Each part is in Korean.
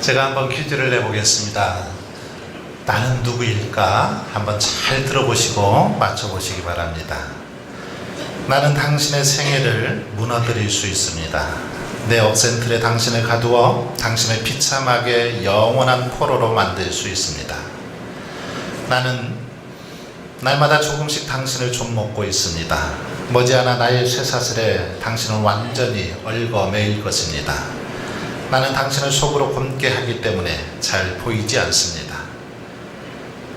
제가 한번 퀴즈를 내보겠습니다. 나는 누구일까? 한번 잘 들어보시고 맞춰보시기 바랍니다. 나는 당신의 생애를 무너뜨릴 수 있습니다. 내 억센틀에 당신을 가두어 당신의 비참하게 영원한 포로로 만들 수 있습니다. 나는 날마다 조금씩 당신을 좀 먹고 있습니다. 머지않아 나의 쇠사슬에 당신은 완전히 얽어매일 것입니다. 나는 당신을 속으로 곪게 하기 때문에 잘 보이지 않습니다.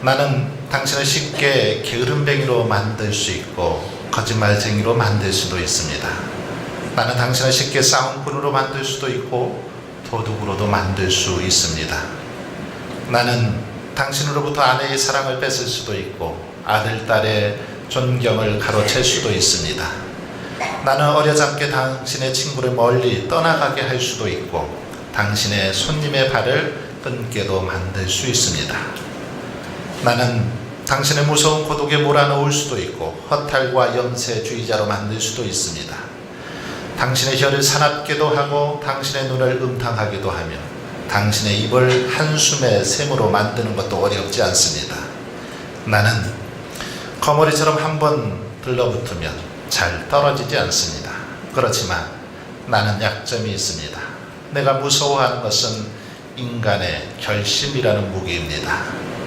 나는 당신을 쉽게 게으름뱅이로 만들 수 있고 거짓말쟁이로 만들 수도 있습니다. 나는 당신을 쉽게 싸움꾼으로 만들 수도 있고 도둑으로도 만들 수 있습니다. 나는 당신으로부터 아내의 사랑을 뺏을 수도 있고 아들, 딸의 존경을 가로챌 수도 있습니다. 나는 어려잡게 당신의 친구를 멀리 떠나가게 할 수도 있고 당신의 손님의 발을 끊게도 만들 수 있습니다. 나는 당신의 무서운 고독에 몰아넣을 수도 있고 허탈과 염세주의자로 만들 수도 있습니다. 당신의 혀를 사납게도 하고 당신의 눈을 음탕하게도 하며 당신의 입을 한숨의 샘으로 만드는 것도 어렵지 않습니다. 나는 거머리처럼 한번 들러붙으면 잘 떨어지지 않습니다. 그렇지만 나는 약점이 있습니다. 내가 무서워하는 것은 인간의 결심이라는 무기입니다.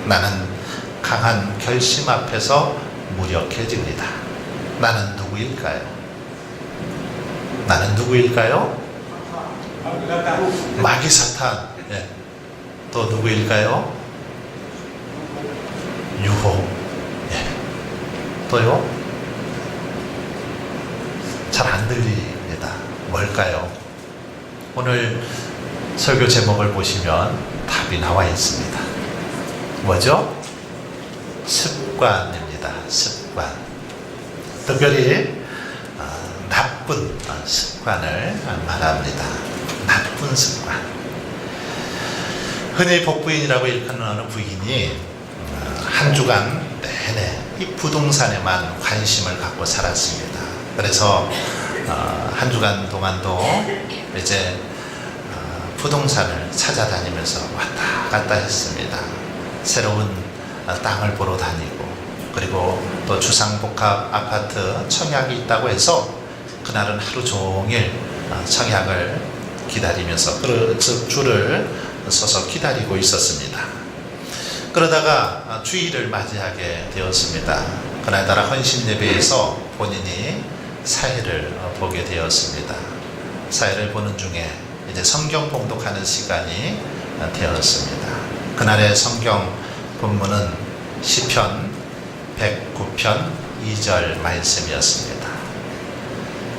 나는 강한 결심 앞에서 무력해집니다. 나는 누구일까요? 나는 누구일까요? 마귀 사탄. 예. 또 누구일까요? 유혹. 예. 또요? 잘 안 들립니다. 뭘까요? 오늘 설교 제목을 보시면 답이 나와 있습니다. 뭐죠? 습관입니다. 습관. 특별히 나쁜 습관을 말합니다. 나쁜 습관. 흔히 복부인이라고 일컫는 어느 부인이 한 주간 내내 이 부동산에만 관심을 갖고 살았습니다. 그래서 한 주간 동안도 이제 부동산을 찾아다니면서 왔다 갔다 했습니다. 새로운 땅을 보러 다니고 그리고 또 주상복합 아파트 청약이 있다고 해서 그날은 하루 종일 청약을 기다리면서 줄을 서서 기다리고 있었습니다. 그러다가 주일을 맞이하게 되었습니다. 그날따라 헌신 예배에서 본인이 사회를 보게 되었습니다. 사회를 보는 중에 이제 성경 봉독하는 시간이 되었습니다. 그날의 성경 본문은 시편 109편 2절 말씀이었습니다.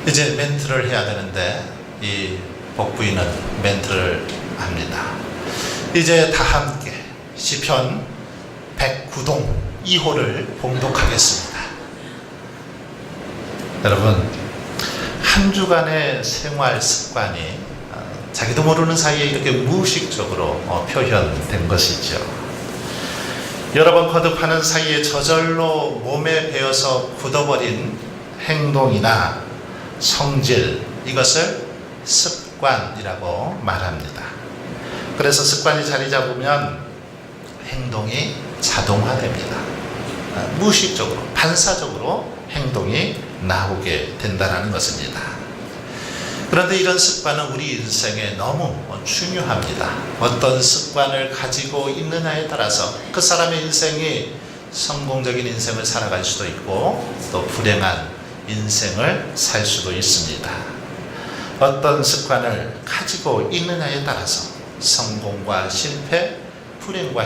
이제 멘트를 해야 되는데 이 복부인은 멘트를 합니다. 이제 다 함께 시편 109동 2호를 봉독하겠습니다. 여러분, 한 주간의 생활 습관이 자기도 모르는 사이에 이렇게 무의식적으로 표현된 것이죠. 여러 번 거듭하는 사이에 저절로 몸에 배어서 굳어버린 행동이나 성질, 이것을 습관이라고 말합니다. 그래서 습관이 자리 잡으면 행동이 자동화됩니다. 무의식적으로, 반사적으로 행동이 나오게 된다는 것입니다. 그런데 이런 습관은 우리 인생에 너무 중요합니다. 어떤 습관을 가지고 있느냐에 따라서 그 사람의 인생이 성공적인 인생을 살아갈 수도 있고 또 불행한 인생을 살 수도 있습니다. 어떤 습관을 가지고 있느냐에 따라서 성공과 실패, 불행과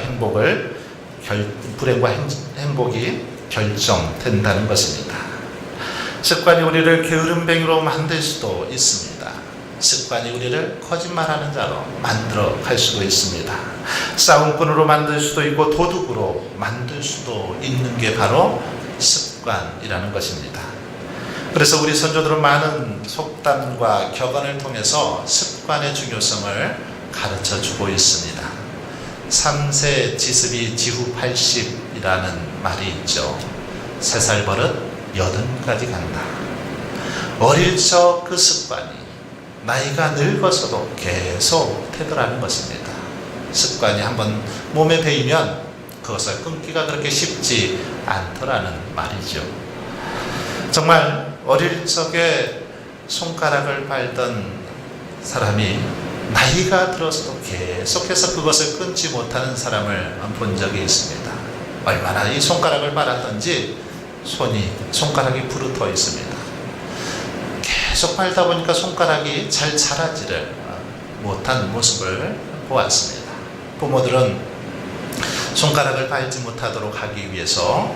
행복이 결정된다는 것입니다. 습관이 우리를 게으름뱅이로 만들 수도 있습니다. 습관이 우리를 거짓말하는 자로 만들어 갈 수도 있습니다. 싸움꾼으로 만들 수도 있고 도둑으로 만들 수도 있는 게 바로 습관이라는 것입니다. 그래서 우리 선조들은 많은 속담과 격언을 통해서 습관의 중요성을 가르쳐 주고 있습니다. 3세 지습이 지후 80이라는 말이 있죠. 3살 버릇 80까지 간다. 어릴 적 그 습관이 나이가 늙어서도 계속 되더라는 것입니다. 습관이 한번 몸에 배이면 그것을 끊기가 그렇게 쉽지 않더라는 말이죠. 정말 어릴 적에 손가락을 밟던 사람이 나이가 들어서도 계속해서 그것을 끊지 못하는 사람을 본 적이 있습니다. 얼마나 이 손가락을 밟았던지 손가락이 부르터 있습니다. 계속 밟다 보니까 손가락이 잘 자라지를 못한 모습을 보았습니다. 부모들은 손가락을 밟지 못하도록 하기 위해서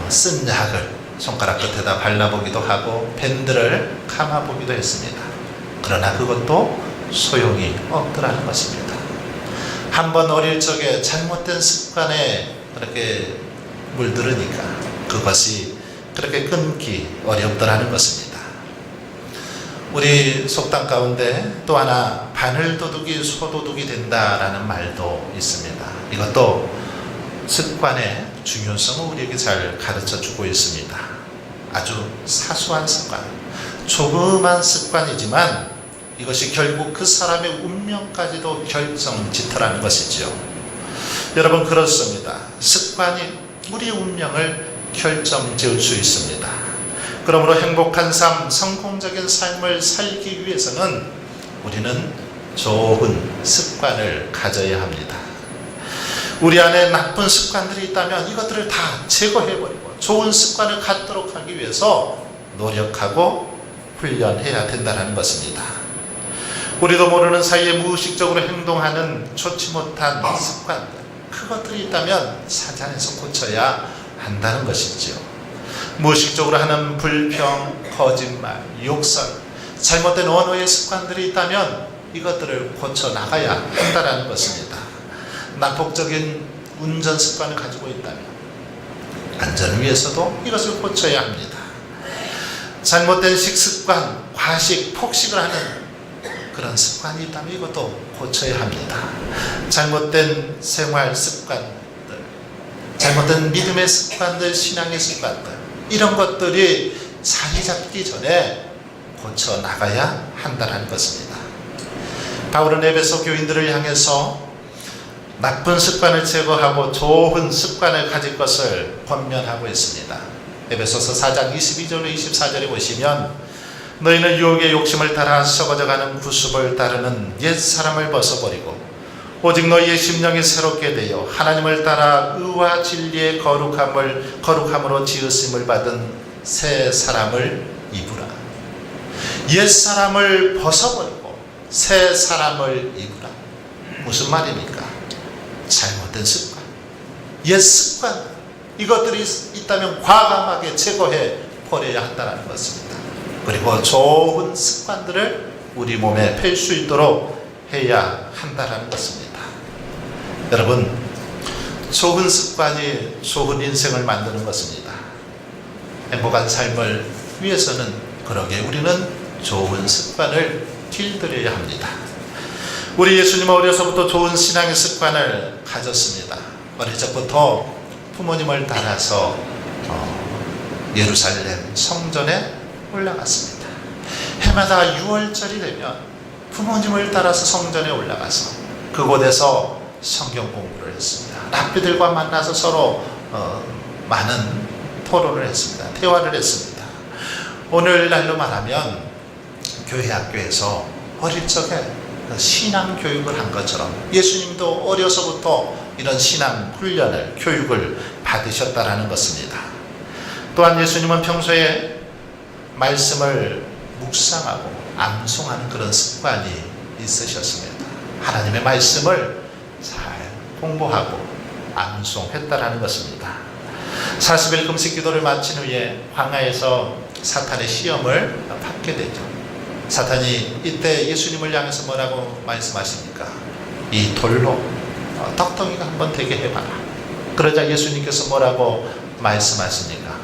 쓴 약을 손가락 끝에다 발라보기도 하고 밴드를 감아보기도 했습니다. 그러나 그것도 소용이 없더라는 것입니다. 한번 어릴 적에 잘못된 습관에 그렇게 물들으니까 그것이 그렇게 끊기 어렵더라는 것입니다. 우리 속담 가운데 또 하나 바늘도둑이 소도둑이 된다라는 말도 있습니다. 이것도 습관의 중요성을 우리에게 잘 가르쳐 주고 있습니다. 아주 사소한 습관, 조그만 습관이지만 이것이 결국 그 사람의 운명까지도 결정짓더라는 것이죠. 여러분, 그렇습니다. 습관이 우리의 운명을 결정지을 수 있습니다. 그러므로 행복한 삶, 성공적인 삶을 살기 위해서는 우리는 좋은 습관을 가져야 합니다. 우리 안에 나쁜 습관들이 있다면 이것들을 다 제거해버리고 좋은 습관을 갖도록 하기 위해서 노력하고 훈련해야 된다는 것입니다. 우리도 모르는 사이에 무의식적으로 행동하는 좋지 못한 습관들, 그것들이 있다면 사전에서 고쳐야 한다는 것이죠. 무의식적으로 하는 불평, 거짓말, 욕설, 잘못된 언어의 습관들이 있다면 이것들을 고쳐 나가야 한다는 것입니다. 난폭적인 운전 습관을 가지고 있다면 안전을 위해서도 이것을 고쳐야 합니다. 잘못된 식습관, 과식, 폭식을 하는 그런 습관이 있다면 이것도 고쳐야 합니다. 잘못된 생활 습관들, 잘못된 믿음의 습관들, 신앙의 습관들, 이런 것들이 자리 잡기 전에 고쳐 나가야 한다는 것입니다. 바울은 에베소 교인들을 향해서 나쁜 습관을 제거하고 좋은 습관을 가질 것을 권면하고 있습니다. 에베소서 4장 22절로 24절에 보시면 너희는 유혹의 욕심을 따라 썩어져가는 구습을 따르는 옛 사람을 벗어버리고 오직 너희의 심령이 새롭게 되어 하나님을 따라 의와 진리의 거룩함으로 지으심을 받은 새 사람을 입으라. 옛 사람을 벗어버리고 새 사람을 입으라. 무슨 말입니까? 잘못된 습관, 옛 습관, 이것들이 있다면 과감하게 제거해 버려야 한다는 것입니다. 그리고 좋은 습관들을 우리 몸에 펼 수 있도록 해야 한다는 것입니다. 여러분, 좋은 습관이 좋은 인생을 만드는 것입니다. 행복한 삶을 위해서는 그러게 우리는 좋은 습관을 길들여야 합니다. 우리 예수님은 어려서부터 좋은 신앙의 습관을 가졌습니다. 어릴 적부터 부모님을 따라서 예루살렘 성전에 올라갔습니다. 해마다 6월절이 되면 부모님을 따라서 성전에 올라가서 그곳에서 성경 공부를 했습니다. 랍비들과 만나서 서로 많은 토론을 했습니다. 대화를 했습니다. 오늘날로 말하면 교회 학교에서 어릴 적에 신앙 교육을 한 것처럼 예수님도 어려서부터 이런 신앙 훈련을, 교육을 받으셨다라는 것입니다. 또한 예수님은 평소에 말씀을 묵상하고 암송하는 그런 습관이 있으셨습니다. 하나님의 말씀을 잘 공부하고 암송했다라는 것입니다. 40일 금식 기도를 마친 후에 광야에서 사탄의 시험을 받게 되죠. 사탄이 이때 예수님을 향해서 뭐라고 말씀하십니까? 이 돌로 떡덩이가 한번 되게 해봐라. 그러자 예수님께서 뭐라고 말씀하십니까?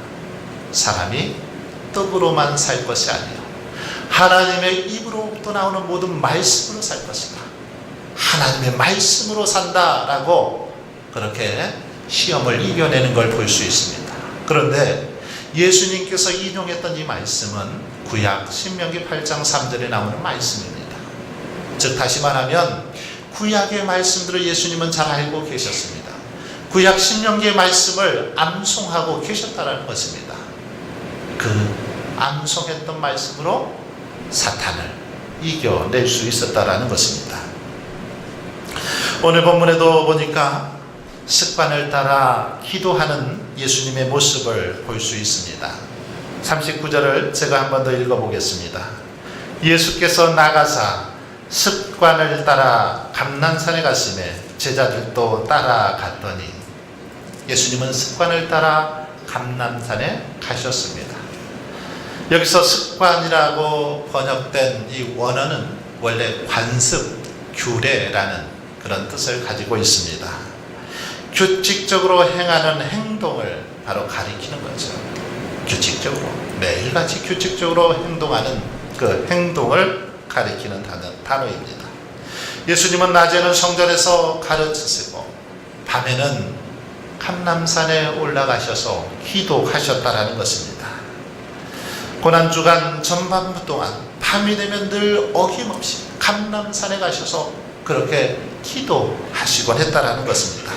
사람이 떡으로만 살 것이 아니요 하나님의 입으로부터 나오는 모든 말씀으로 살 것이다. 하나님의 말씀으로 산다라고 그렇게 시험을 이겨내는 걸 볼 수 있습니다. 그런데 예수님께서 인용했던 이 말씀은 구약 신명기 8장 3절에 나오는 말씀입니다. 즉 다시 말하면 구약의 말씀들을 예수님은 잘 알고 계셨습니다. 구약 신명기의 말씀을 암송하고 계셨다는 것입니다. 그 암송했던 말씀으로 사탄을 이겨낼 수 있었다는 것입니다. 오늘 본문에도 보니까 습관을 따라 기도하는 예수님의 모습을 볼 수 있습니다. 39절을 제가 한 번 더 읽어보겠습니다. 예수께서 나가사 습관을 따라 감난산에 가시매 제자들도 따라갔더니, 예수님은 습관을 따라 감난산에 가셨습니다. 여기서 습관이라고 번역된 이 원어는 원래 관습, 규례라는 그런 뜻을 가지고 있습니다. 규칙적으로 행하는 행동을 바로 가리키는 거죠. 규칙적으로, 매일같이 규칙적으로 행동하는 그 행동을 가리키는 단어입니다. 예수님은 낮에는 성전에서 가르치시고 밤에는 감람산에 올라가셔서 기도하셨다라는 것입니다. 고난주간 전반부 동안 밤이 되면 늘 어김없이 감람산에 가셔서 그렇게 기도하시곤 했다라는 것입니다.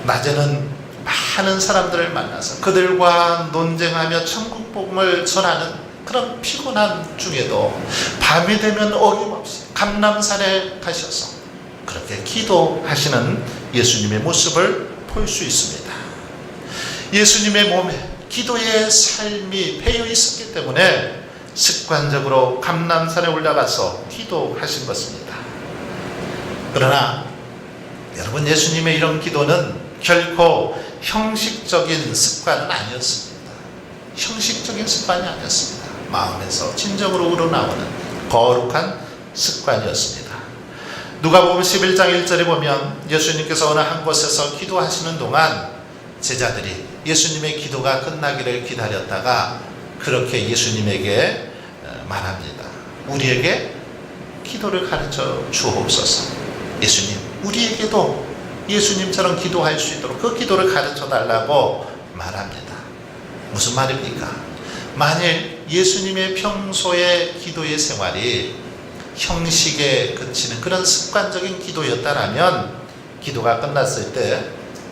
낮에는 많은 사람들을 만나서 그들과 논쟁하며 천국 복음을 전하는 그런 피곤한 중에도 밤이 되면 어김없이 감람산에 가셔서 그렇게 기도하시는 예수님의 모습을 볼 수 있습니다. 예수님의 몸에 기도의 삶이 배어 있었기 때문에 습관적으로 감람산에 올라가서 기도하신 것입니다. 그러나 여러분, 예수님의 이런 기도는 결코 형식적인 습관은 아니었습니다. 형식적인 습관이 아니었습니다. 마음에서 진정으로 우러나오는 거룩한 습관이었습니다. 누가복음 11장 1절에 보면 예수님께서 어느 한 곳에서 기도하시는 동안 제자들이 예수님의 기도가 끝나기를 기다렸다가 그렇게 예수님에게 말합니다. 우리에게 기도를 가르쳐 주옵소서. 예수님, 우리에게도 예수님처럼 기도할 수 있도록 그 기도를 가르쳐 달라고 말합니다. 무슨 말입니까? 만일 예수님의 평소의 기도의 생활이 형식에 그치는 그런 습관적인 기도였다라면 기도가 끝났을 때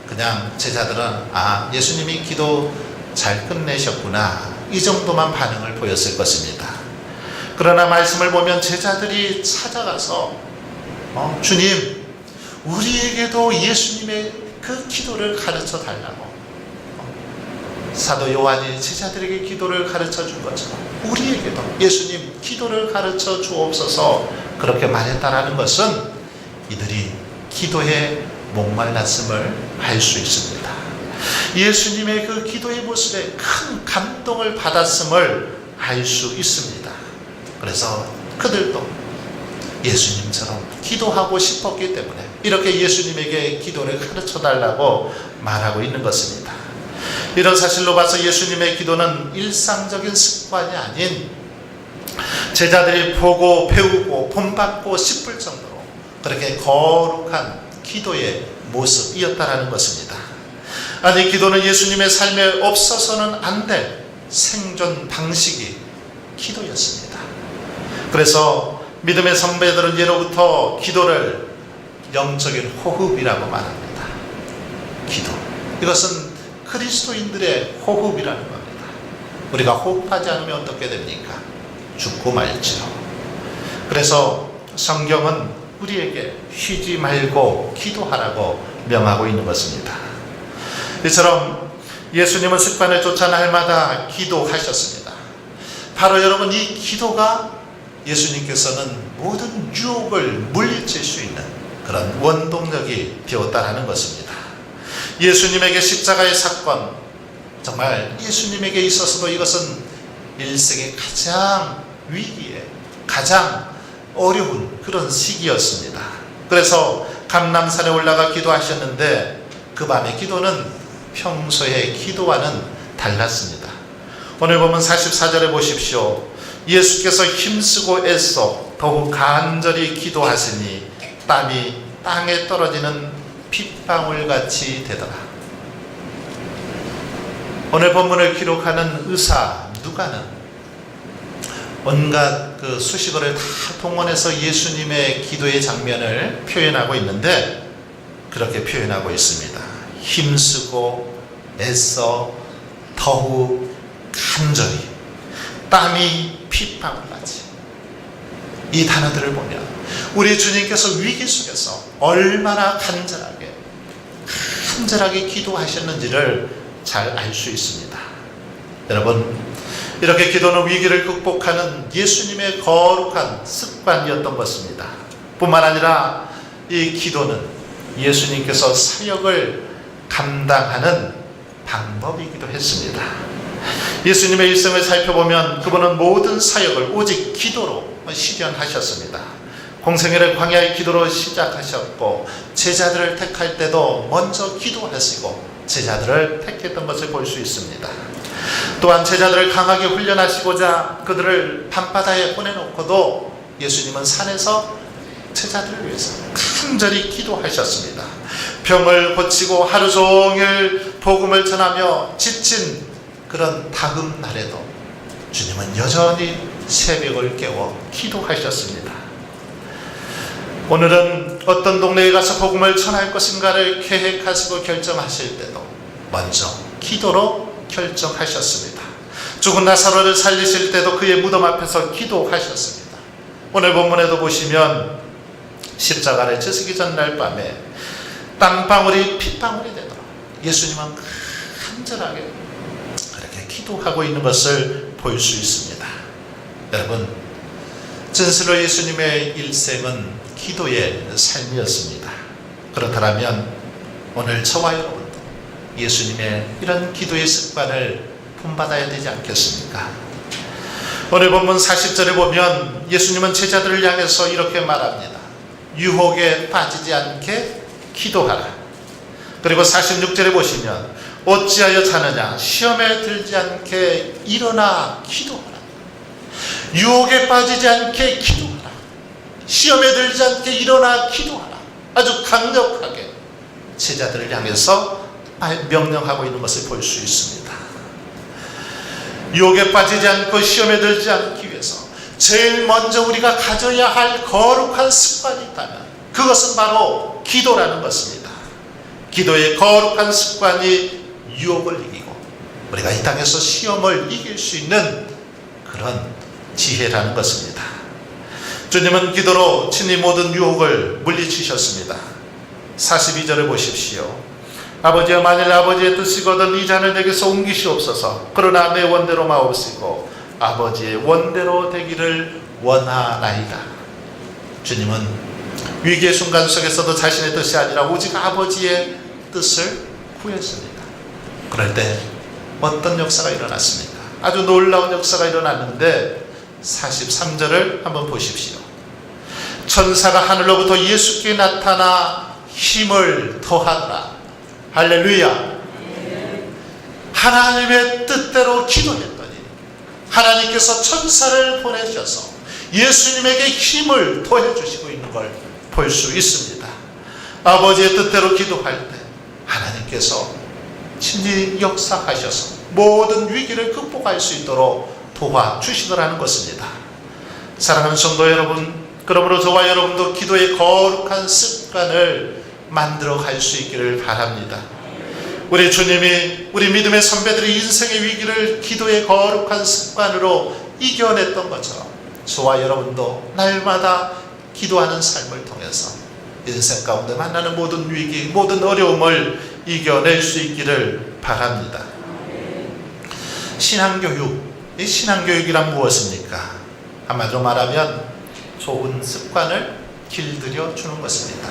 그냥 제자들은 예수님이 기도 잘 끝내셨구나, 이 정도만 반응을 보였을 것입니다. 그러나 말씀을 보면 제자들이 찾아가서 주님, 우리에게도 예수님의 그 기도를 가르쳐 달라고, 사도 요한이 제자들에게 기도를 가르쳐 준 것처럼 우리에게도 예수님 기도를 가르쳐 주옵소서 그렇게 말했다라는 것은 이들이 기도에 목말랐음을 알 수 있습니다. 예수님의 그 기도의 모습에 큰 감동을 받았음을 알 수 있습니다. 그래서 그들도 예수님처럼 기도하고 싶었기 때문에 이렇게 예수님에게 기도를 가르쳐 달라고 말하고 있는 것입니다. 이런 사실로 봐서 예수님의 기도는 일상적인 습관이 아닌 제자들이 보고 배우고 본받고 싶을 정도로 그렇게 거룩한 기도의 모습이었다라는 것입니다. 아니, 기도는 예수님의 삶에 없어서는 안 될 생존 방식이 기도였습니다. 그래서 믿음의 선배들은 예로부터 기도를 영적인 호흡이라고 말합니다. 기도, 이것은 그리스도인들의 호흡이라는 겁니다. 우리가 호흡하지 않으면 어떻게 됩니까? 죽고 말지요. 그래서 성경은 우리에게 쉬지 말고 기도하라고 명하고 있는 것입니다. 이처럼 예수님은 습관을 쫓아 날마다 기도하셨습니다. 바로 여러분, 이 기도가 예수님께서는 모든 유혹을 물리칠 수 있는 그런 원동력이 되었다는 것입니다. 예수님에게 십자가의 사건, 정말 예수님에게 있어서도 이것은 일생의 가장 위기에 가장 어려운 그런 시기였습니다. 그래서 감람산에 올라가 기도하셨는데 그 밤의 기도는 평소의 기도와는 달랐습니다. 오늘 보면 44절에 보십시오. 예수께서 힘쓰고 애써 더욱 간절히 기도하시니 땀이 땅에 떨어지는 핏방울같이 되더라. 오늘 본문을 기록하는 의사 누가는 온갖 그 수식어를 다 동원해서 예수님의 기도의 장면을 표현하고 있는데 그렇게 표현하고 있습니다. 힘쓰고 애써 더욱 간절히 땀이 핏방울나지. 이 단어들을 보면 우리 주님께서 위기 속에서 얼마나 간절하게 기도하셨는지를 잘 알 수 있습니다. 여러분, 이렇게 기도는 위기를 극복하는 예수님의 거룩한 습관이었던 것입니다. 뿐만 아니라 이 기도는 예수님께서 사역을 감당하는 방법이기도 했습니다. 예수님의 일생을 살펴보면 그분은 모든 사역을 오직 기도로 실현하셨습니다. 공생애를 광야의 기도로 시작하셨고 제자들을 택할 때도 먼저 기도하시고 제자들을 택했던 것을 볼 수 있습니다. 또한 제자들을 강하게 훈련하시고자 그들을 밤바다에 보내놓고도 예수님은 산에서 제자들을 위해서 간절히 기도하셨습니다. 병을 고치고 하루 종일 복음을 전하며 지친 그런 다음 날에도 주님은 여전히 새벽을 깨워 기도하셨습니다. 오늘은 어떤 동네에 가서 복음을 전할 것인가를 계획하시고 결정하실 때도 먼저 기도로 결정하셨습니다. 죽은 나사로를 살리실 때도 그의 무덤 앞에서 기도하셨습니다. 오늘 본문에도 보시면 십자가를 지시기 전날 밤에 땀방울이 핏방울이 되도록 예수님은 간절하게 그렇게 기도하고 있는 것을 볼 수 있습니다. 여러분, 진실로 예수님의 일생은 기도의 삶이었습니다. 그렇다면 오늘 저와 여러분도 예수님의 이런 기도의 습관을 본받아야 되지 않겠습니까? 오늘 본문 40절에 보면 예수님은 제자들을 향해서 이렇게 말합니다. 유혹에 빠지지 않게 기도하라. 그리고 46절에 보시면 어찌하여 자느냐, 시험에 들지 않게 일어나 기도하라. 유혹에 빠지지 않게 기도하라. 시험에 들지 않게 일어나 기도하라. 아주 강력하게 제자들을 향해서 명령하고 있는 것을 볼 수 있습니다. 유혹에 빠지지 않고 시험에 들지 않기 위해서 제일 먼저 우리가 가져야 할 거룩한 습관이 있다면 그것은 바로 기도라는 것입니다. 기도의 거룩한 습관이 유혹을 이기고 우리가 이 땅에서 시험을 이길 수 있는 그런 지혜라는 것입니다. 주님은 기도로 친히 모든 유혹을 물리치셨습니다. 42절을 보십시오. 아버지여, 만일 아버지의 뜻이거든 이 잔을 내게서 옮기시옵소서. 그러나 내 원대로 마옵시고 아버지의 원대로 되기를 원하나이다. 주님은 위기의 순간 속에서도 자신의 뜻이 아니라 오직 아버지의 뜻을 구했습니다. 그럴 때 어떤 역사가 일어났습니까? 아주 놀라운 역사가 일어났는데 43절을 한번 보십시오. 천사가 하늘로부터 예수께 나타나 힘을 더하더라. 할렐루야. 하나님의 뜻대로 기도했더니 하나님께서 천사를 보내셔서 예수님에게 힘을 더해 주시고 있는 걸 볼 수 있습니다. 아버지의 뜻대로 기도할 때 하나님께서 친히 역사하셔서 모든 위기를 극복할 수 있도록 도와주시더라는 것입니다. 사랑하는 성도 여러분, 그러므로 저와 여러분도 기도의 거룩한 습관을 만들어 갈 수 있기를 바랍니다. 우리 주님이 우리 믿음의 선배들이 인생의 위기를 기도의 거룩한 습관으로 이겨냈던 것처럼 저와 여러분도 날마다 기도하는 삶을 통해서 인생 가운데 만나는 모든 위기, 모든 어려움을 이겨낼 수 있기를 바랍니다. 신앙교육, 이 신앙교육이란 무엇입니까? 한마디로 말하면 좋은 습관을 길들여 주는 것입니다.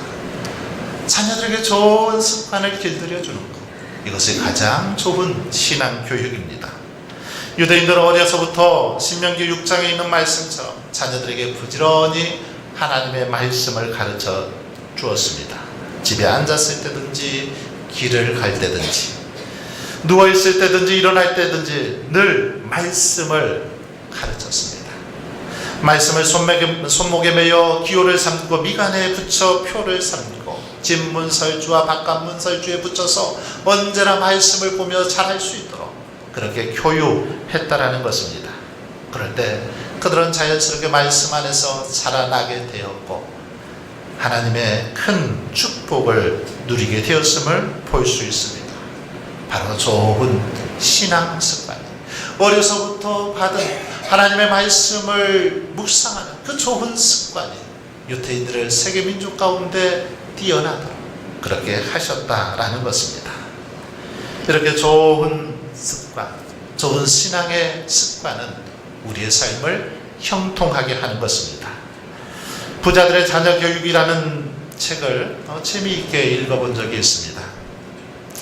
자녀들에게 좋은 습관을 길들여 주는 것, 이것이 가장 좋은 신앙교육입니다. 유대인들은 어려서부터 신명기 6장에 있는 말씀처럼 자녀들에게 부지런히 하나님의 말씀을 가르쳐 주었습니다. 집에 앉았을 때든지 길을 갈 때든지 누워있을 때든지 일어날 때든지 늘 말씀을 가르쳤습니다. 말씀을 손목에 매여 기호를 삼고 미간에 붙여 표를 삼고 집문설주와 바깥문설주에 붙여서 언제나 말씀을 보며 잘할 수 있도록 그렇게 교육했다라는 것입니다. 그럴 때 그들은 자연스럽게 말씀 안에서 자라나게 되었고 하나님의 큰 축복을 누리게 되었음을 볼 수 있습니다. 바로 좋은 신앙 습관, 어려서부터 받은 하나님의 말씀을 묵상하는 그 좋은 습관이 유대인들을 세계 민족 가운데 뛰어나도록 그렇게 하셨다라는 것입니다. 이렇게 좋은 습관, 좋은 신앙의 습관은 우리의 삶을 형통하게 하는 것입니다. 부자들의 자녀 교육이라는 책을 재미있게 읽어본 적이 있습니다.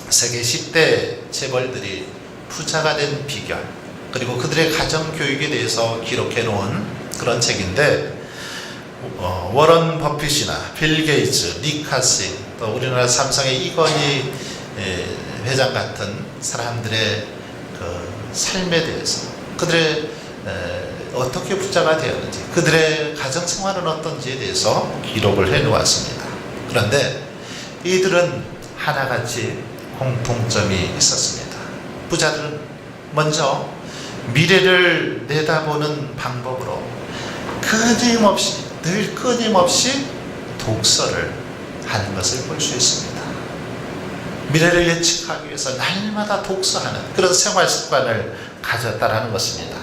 세계 10대 재벌들이 부자가 된 비결, 그리고 그들의 가정 교육에 대해서 기록해 놓은 그런 책인데, 워런 버핏이나 빌 게이츠, 닉 카시, 또 우리나라 삼성의 이건희 회장 같은 사람들의 그 삶에 대해서, 그들의 어떻게 부자가 되었는지, 그들의 가정생활은 어떤지에 대해서 기록을 해 놓았습니다. 그런데 이들은 하나같이 공통점이 있었습니다. 부자들은 먼저 미래를 내다보는 방법으로 늘 끊임없이 독서를 하는 것을 볼 수 있습니다. 미래를 예측하기 위해서 날마다 독서하는 그런 생활 습관을 가졌다라는 것입니다.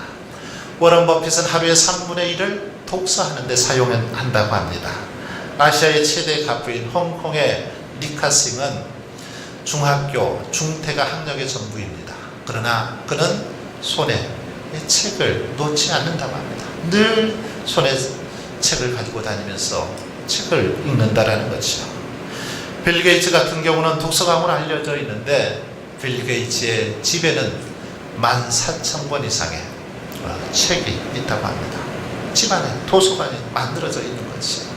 워런 버핏은 하루에 3분의 1을 독서하는 데 사용한다고 합니다. 아시아의 최대 가부인 홍콩의 리카싱은 중학교, 중퇴가 학력의 전부입니다. 그러나 그는 손에 책을 놓지 않는다고 합니다. 늘 손에 책을 가지고 다니면서 책을 읽는다라는 것이죠. 빌 게이츠 같은 경우는 독서광으로 알려져 있는데, 빌 게이츠의 집에는 14,000권 이상의 책이 있다고 합니다. 집안에 도서관이 만들어져 있는 것이죠.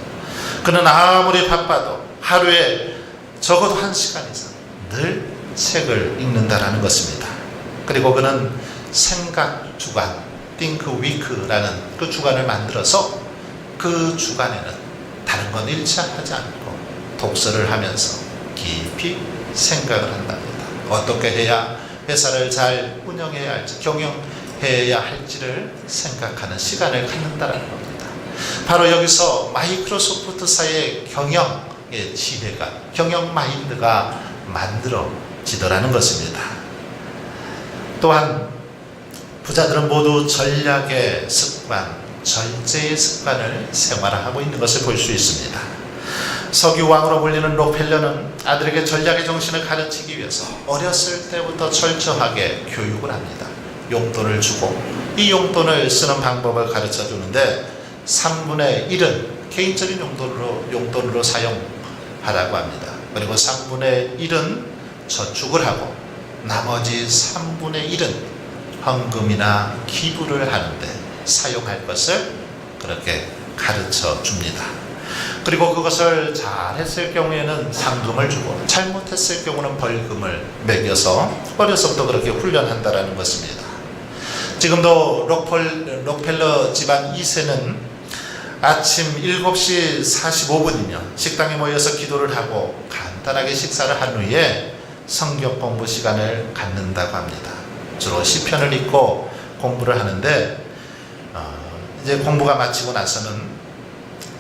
그는 아무리 바빠도 하루에 적어도 1시간 이상 늘 책을 읽는다라는 것입니다. 그리고 그는 생각 주간, Think Week라는 그 주간을 만들어서 그 주간에는 다른 건 일치하지 않고 독서를 하면서 깊이 생각을 한답니다. 어떻게 해야 회사를 잘 운영해야 할지, 경영해야 할지를 생각하는 시간을 갖는다는 겁니다. 바로 여기서 마이크로소프트사의 경영의 지혜가, 경영 마인드가 만들어지더라는 것입니다. 또한 부자들은 모두 전략의 습관, 절제의 습관을 생활화하고 있는 것을 볼 수 있습니다. 석유왕으로 불리는 록펠러는 아들에게 전략의 정신을 가르치기 위해서 어렸을 때부터 철저하게 교육을 합니다. 용돈을 주고 이 용돈을 쓰는 방법을 가르쳐 주는데 3분의 1은 개인적인 용돈으로 사용하라고 합니다. 그리고 3분의 1은 저축을 하고 나머지 3분의 1은 헌금이나 기부를 하는데 사용할 것을 그렇게 가르쳐 줍니다. 그리고 그것을 잘했을 경우에는 상금을 주고 잘못했을 경우는 벌금을 매겨서 어려서부터 그렇게 훈련한다라는 것입니다. 지금도 록펠러 집안 2세는 아침 7시 45분이면 식당에 모여서 기도를 하고 간단하게 식사를 한 후에 성경 공부 시간을 갖는다고 합니다. 주로 시편을 읽고 공부를 하는데 이제 공부가 마치고 나서는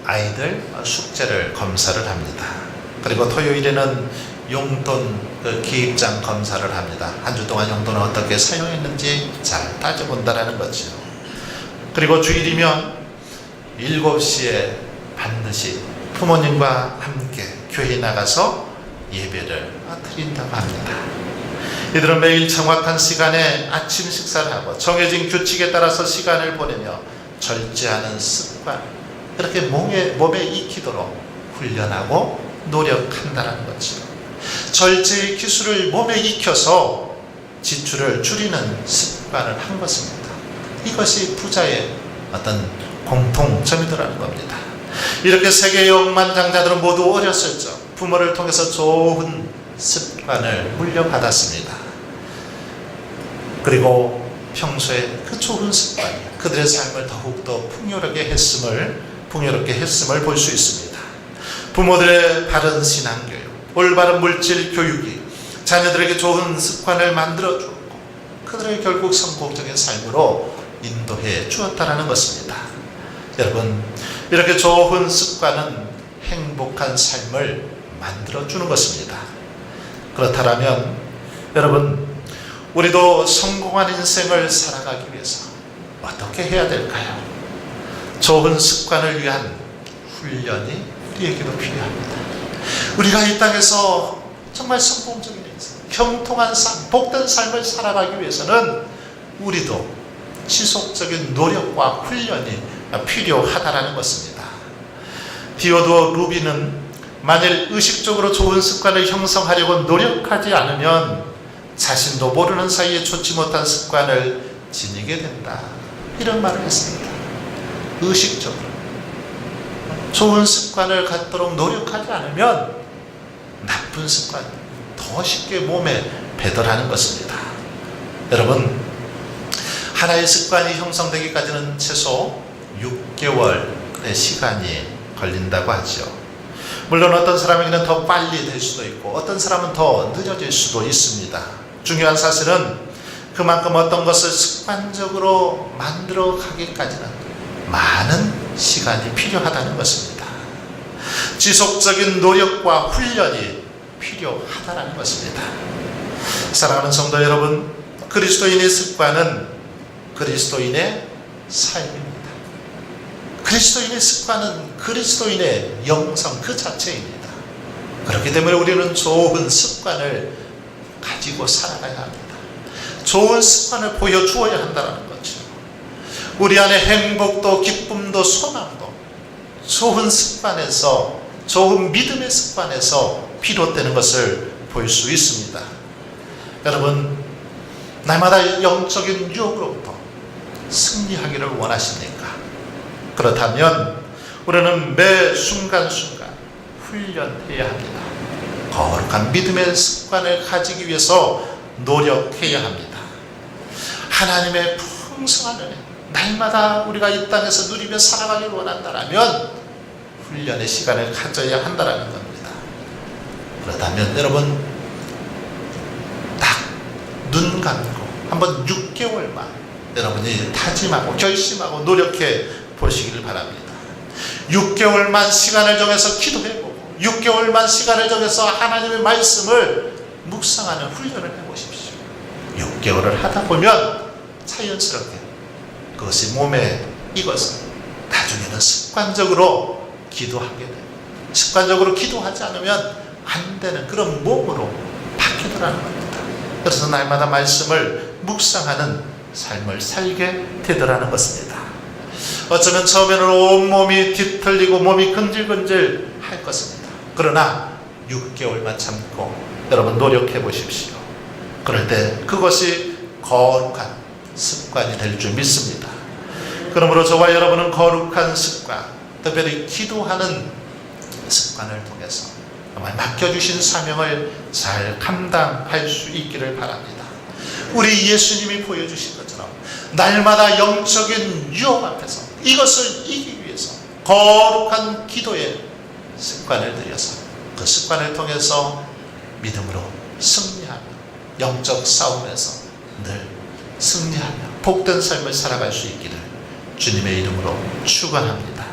아이들 숙제를 검사를 합니다. 그리고 토요일에는 용돈 기입장 검사를 합니다. 한 주 동안 용돈을 어떻게 사용했는지 잘 따져본다라는 거죠. 그리고 주일이면 7시에 반드시 부모님과 함께 교회에 나가서 예배를 드린다고 합니다. 이들은 매일 정확한 시간에 아침 식사를 하고 정해진 규칙에 따라서 시간을 보내며 절제하는 습관, 그렇게 몸에 익히도록 훈련하고 노력한다는 거죠. 절제의 기술을 몸에 익혀서 지출을 줄이는 습관을 한 것입니다. 이것이 부자의 어떤 공통점이더라는 겁니다. 이렇게 세계의 억만장자들은 모두 어렸을 적 부모를 통해서 좋은 습관을 물려받았습니다. 그리고 평소에 그 좋은 습관이 그들의 삶을 더욱더 풍요롭게 했음을 볼 수 있습니다. 부모들의 바른 신앙교육, 올바른 물질 교육이 자녀들에게 좋은 습관을 만들어주고 그들의 결국 성공적인 삶으로 인도해 주었다라는 것입니다. 여러분, 이렇게 좋은 습관은 행복한 삶을 만들어주는 것입니다. 그렇다면 여러분, 우리도 성공한 인생을 살아가기 위해서 어떻게 해야 될까요? 좋은 습관을 위한 훈련이 우리에게도 필요합니다. 우리가 이 땅에서 정말 성공적인 인생, 형통한 삶, 복된 삶을 살아가기 위해서는 우리도 지속적인 노력과 훈련이 필요하다라는 것입니다. 디오도 루비는 만일 의식적으로 좋은 습관을 형성하려고 노력하지 않으면 자신도 모르는 사이에 좋지 못한 습관을 지니게 된다, 이런 말을 했습니다. 의식적으로 좋은 습관을 갖도록 노력하지 않으면 나쁜 습관 더 쉽게 몸에 배더라는 것입니다. 여러분, 하나의 습관이 형성되기까지는 최소 6개월의 시간이 걸린다고 하죠. 물론 어떤 사람에게는 더 빨리 될 수도 있고 어떤 사람은 더 늦어질 수도 있습니다. 중요한 사실은 그만큼 어떤 것을 습관적으로 만들어 가기까지는 많은 시간이 필요하다는 것입니다. 지속적인 노력과 훈련이 필요하다는 것입니다. 사랑하는 성도 여러분, 그리스도인의 습관은 그리스도인의 삶입니다. 그리스도인의 습관은 그리스도인의 영성 그 자체입니다. 그렇기 때문에 우리는 좋은 습관을 가지고 살아가야 합니다. 좋은 습관을 보여주어야 한다는 거죠. 우리 안에 행복도 기쁨도 소망도 좋은 습관에서, 좋은 믿음의 습관에서 비롯되는 것을 볼 수 있습니다. 여러분, 날마다 영적인 유혹으로부터 승리하기를 원하십니까? 그렇다면 우리는 매 순간순간 훈련해야 합니다. 거룩한 믿음의 습관을 가지기 위해서 노력해야 합니다. 하나님의 풍성한 은혜, 날마다 우리가 이 땅에서 누리며 살아가기를 원한다면 훈련의 시간을 가져야 한다는 겁니다. 그렇다면 여러분, 딱 눈 감고 한번 6개월만 여러분이 다짐하고 결심하고 노력해 보시기를 바랍니다. 6개월만 시간을 정해서 기도해보고 6개월만 시간을 정해서 하나님의 말씀을 묵상하는 훈련을 해보십시오. 6개월을 하다 보면 자연스럽게 그것이 몸에 익어서 나중에는 습관적으로 기도하게 돼요. 습관적으로 기도하지 않으면 안 되는 그런 몸으로 바뀌더라는 겁니다. 그래서 날마다 말씀을 묵상하는 삶을 살게 되더라는 것입니다. 어쩌면 처음에는 온몸이 뒤틀리고 몸이 근질근질 할 것입니다. 그러나 6개월만 참고 여러분 노력해 보십시오. 그럴 때 그것이 거룩한 습관이 될 줄 믿습니다. 그러므로 저와 여러분은 거룩한 습관, 특별히 기도하는 습관을 통해서 정말 맡겨주신 사명을 잘 감당할 수 있기를 바랍니다. 우리 예수님이 보여주신 것처럼 날마다 영적인 유혹 앞에서 이것을 이기기 위해서 거룩한 기도의 습관을 들여서 그 습관을 통해서 믿음으로 승리하며 영적 싸움에서 늘 승리하며 복된 삶을 살아갈 수 있기를 주님의 이름으로 축원합니다.